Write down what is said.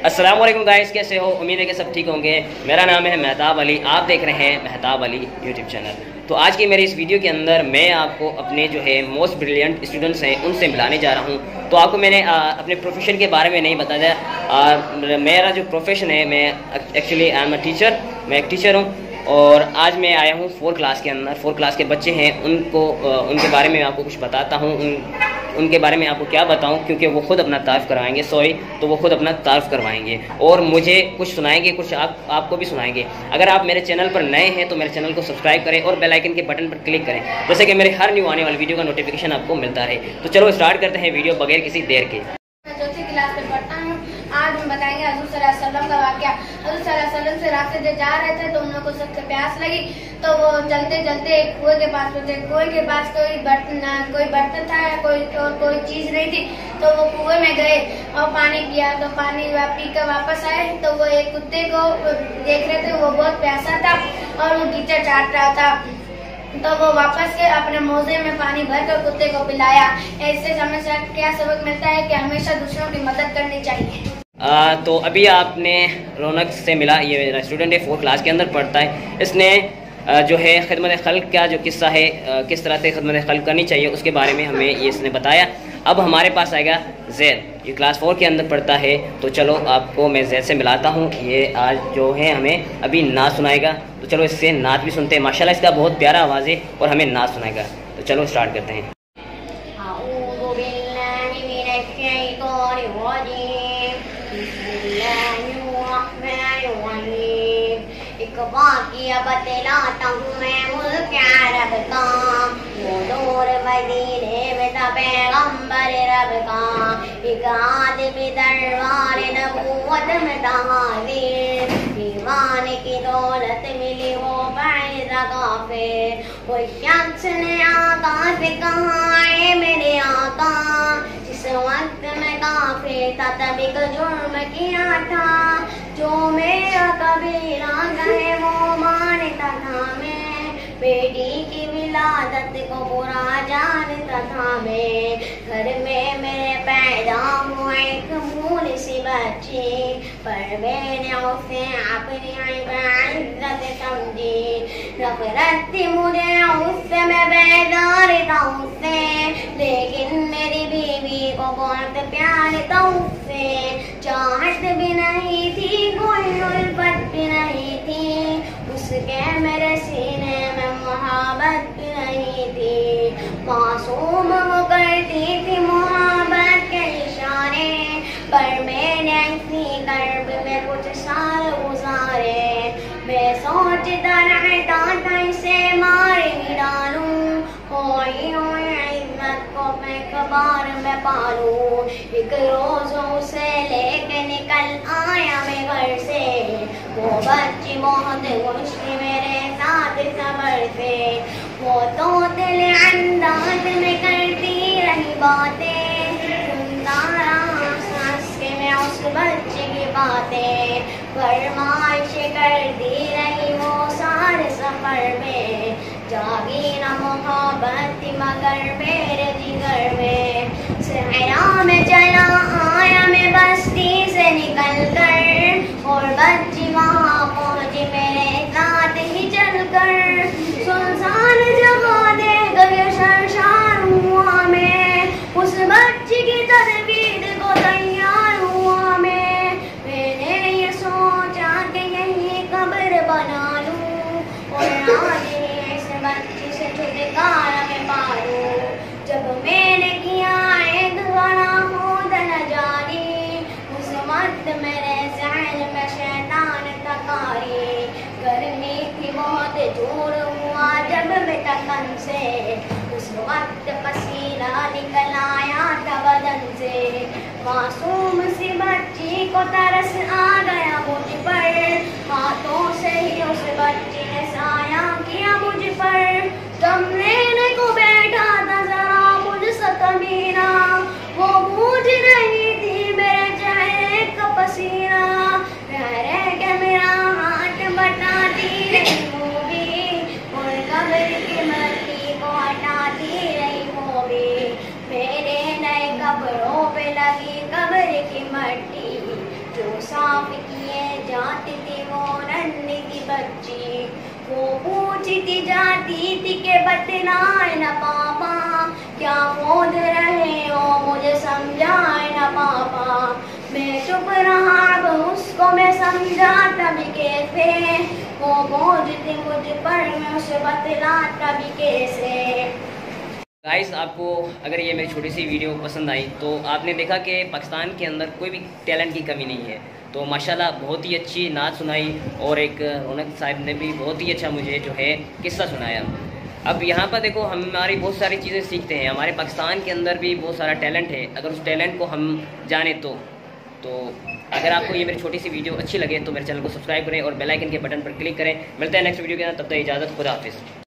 अस्सलाम वालेकुम गाइस, कैसे हो? उम्मीद है कि सब ठीक होंगे। मेरा नाम है मेहताब अली, आप देख रहे हैं मेहताब अली यूट्यूब चैनल। तो आज की मेरी इस वीडियो के अंदर मैं आपको अपने जो है मोस्ट ब्रिलियंट स्टूडेंट्स हैं उनसे मिलाने जा रहा हूँ। तो आपको मैंने अपने प्रोफेशन के बारे में नहीं बताया। मेरा जो प्रोफेशन है, मैं actually I am a teacher, मैं एक टीचर हूँ। और आज मैं आया हूँ 4 क्लास के अंदर। 4 क्लास के बच्चे हैं, उनके बारे में आपको कुछ बताता हूँ। उनके बारे में आपको क्या बताऊं, क्योंकि वो खुद अपना तारीफ़ करवाएंगे। तो वो खुद अपना तारीफ़ करवाएंगे और मुझे कुछ सुनाएंगे, कुछ आपको भी सुनाएंगे। अगर आप मेरे चैनल पर नए हैं तो मेरे चैनल को सब्सक्राइब करें और बेल आइकन के बटन पर क्लिक करें, जैसे कि मेरे हर न्यू आने वाली वीडियो का नोटिफिकेशन आपको मिलता रहे। तो चलो स्टार्ट करते हैं वीडियो बगैर किसी देर के। चौथी क्लास में पढ़ता हूँ। आज हम बताएंगे हज़रत सल्लल्लाहु अलैहि वसल्लम का वाक़या। हज़रत सल्लल्लाहु अलैहि वसल्लम से रास्ते से जा रहे थे तो उन लोगों को सबसे प्यास लगी, तो वो चलते चलते एक कुएं के पास पहुंचे। कुएं के पास कोई बर्तन था या कोई चीज़ नहीं थी, तो वो कुएं में गए और पानी पिया। तो पानी पी कर वापस आए तो वो एक कुत्ते को देख रहे थे, वो बहुत प्यासा था और वो कीचड़ चाट रहा था। तो वो वापस के अपने मोजे में पानी भरकर कुत्ते को पिलाया। इससे हमें क्या सबक मिलता है कि हमेशा दूसरों की मदद करनी चाहिए। तो अभी आपने रौनक से मिला, ये मेरा स्टूडेंट है, 4 क्लास के अंदर पढ़ता है। इसने जो है खिदमत खल्क का जो किस्सा है, किस तरह से खिदमत खल्क करनी चाहिए उसके बारे में हमें ये इसने बताया। अब हमारे पास आएगा ज़ैद, ये क्लास 4 के अंदर पढ़ता है। तो चलो आपको मैं ज़ैद से मिलाता हूँ। ये आज जो है हमें अभी नात सुनाएगा, तो चलो इससे नात भी सुनते हैं। माशाल्लाह इसका बहुत प्यारा आवाज़ है और हमें नात सुनाएगा। तो चलो स्टार्ट करते हैं। एक वाक़िया बतलाता हूँ मैं मुल्क अरब का, वो दौर मदीने में था पैगम्बर रब का। एक आदमी दरबार नबूवत में था हाज़िर, ईमान की दौलत मिली वो बैज़ काफ़िर। वो शख्स ने आका से कहा, ऐ मेरे आका, जिस वक्त में काफ़िर था तब एक जुर्म किया था, जो मेरा कबीरा गए वो मानता था मैं। बेटी की विलादत को बुरा जानता था मैं। घर में मेरे पैदा हुआ एक मूल सी बच्ची, पर मैंने उसे अपनी इज्जत समझी। नफरत थी मुझे उससे, मैं बेजार था उससे, लेकिन मेरी बीवी को बहुत प्यार था उससे। चाहत भी नहीं थी, कोई उल्फत भी नहीं थी, उसके मेरे सीने में मोहब्बत भी नहीं थी। मासूम वो करती थी मोहब्बत के इशारे, पर मैंने इसी कर्ब में कुछ साल गुजारे। मैं सोचता रहता था इसे मार ही डालूं, होई इज्जत को मैं कबार में पालूं। एक रोज उसे लेके निकल आया मैं घर से, वो बच्ची बहुत खुश थी मेरे साथ सबर से। वो तो दिल अंदाज में करती रही बातें, सुनता रहा सांस के मैं उस बच्चे की बातें। फरमाइश करती रही वो सारे सफर में, जागी न मोहब्बत मगर मेरे जिगर में। सहरा में चला आया मैं बस्ती से निकल कर, और बच्ची वहाँ पहुँची मेरे साथ ही चल कर। सुनसान जगह देखकर शर्मसार हुआ मैं, उस बच्ची की तस्वीर को तैयार हुआ मैं। मैंने ये सोचा कि यही कब्र बना लूं और आज इस बच्ची से छुटकारा मैं पालूं। जब मैंने किया एक बड़ा खुद न जानी, उस वक्त मेरे ज़हन में शैतान तकारी। गर्मी थी बहुत जोर हुआ जब मैं तकन से, उस वक्त पसीना निकल आया था बदन से। मासूम सी बच्ची को तरस आ गया मुझ पर, हाथों से ही उस बच्ची ने साया किया मुझ पर। दम लेने को बैठा था जरा मुझसे कमीना, वो बूझ रही थी मेरे चेहरे का पसीना। रह के मेरा हाथ बटाती रही वो भी, और कब्र की मट्टी को हटाती रही वो भी। मेरे नए कब्रों पे लगी कब्र की मट्टी, जो सा बच्ची। वो पूछती जाती थी कि बतलाए न पापा, क्या खोद रहे हो मुझे समझाए न पापा। मैं चुप रहा अब उसको मैं समझाता भी कैसे, वो बोझती मुझ पर मैं उसे बतलाता भी कैसे। गाइस, आपको अगर ये मेरी छोटी सी वीडियो पसंद आई तो आपने देखा कि पाकिस्तान के अंदर कोई भी टैलेंट की कमी नहीं है। तो माशाल्लाह बहुत ही अच्छी नात सुनाई और एक रौनक साहब ने भी बहुत ही अच्छा मुझे जो है किस्सा सुनाया। अब यहाँ पर देखो, हम हमारी बहुत सारी चीज़ें सीखते हैं। हमारे पाकिस्तान के अंदर भी बहुत सारा टैलेंट है, अगर उस टैलेंट को हम जाने तो अगर आपको ये मेरी छोटी सी वीडियो अच्छी लगे तो मेरे चैनल को सब्सक्राइब करें और बेल आइकन के बटन पर क्लिक करें। मिलते हैं नेक्स्ट वीडियो के अंदर, तब तक इजाज़त, खुदा हाफिज़।